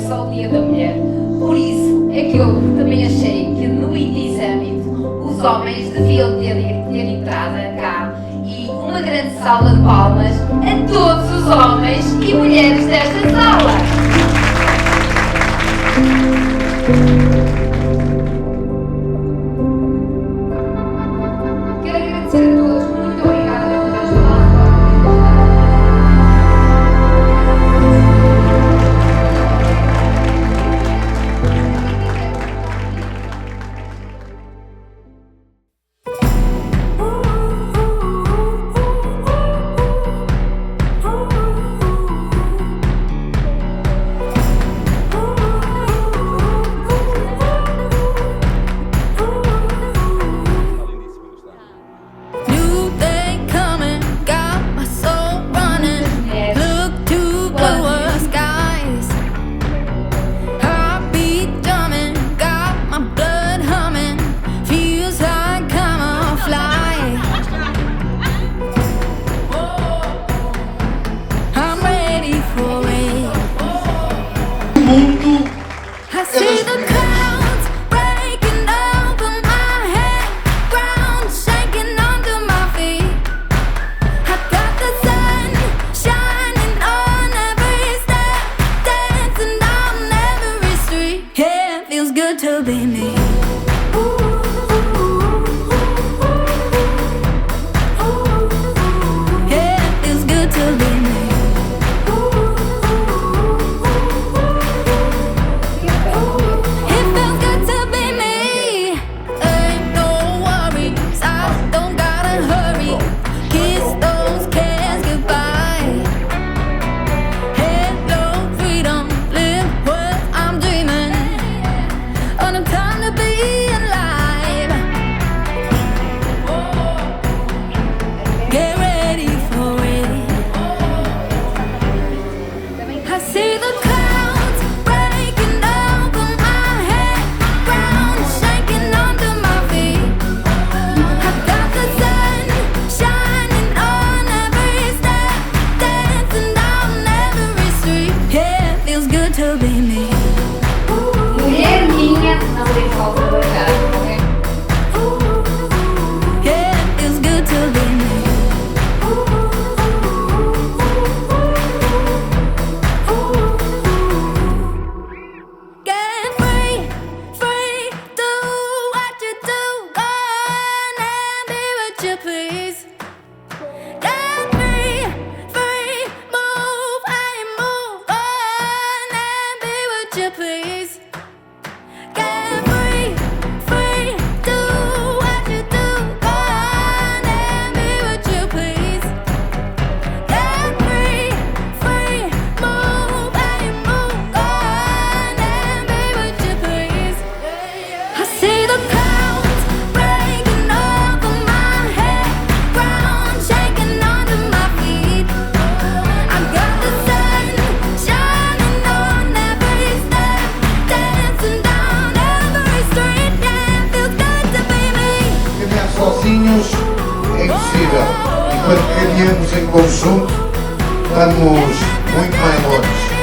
só o Dia da Mulher. Por isso é que eu também achei que no INTI SUMMIT os homens deviam ter entrada cá e uma grande salva de palmas a todos os homens e mulheres desta sala. Quero agradecer a todos, muito obrigada por teres falado. É impossível. E quando caminhamos em conjunto, estamos muito mais longe.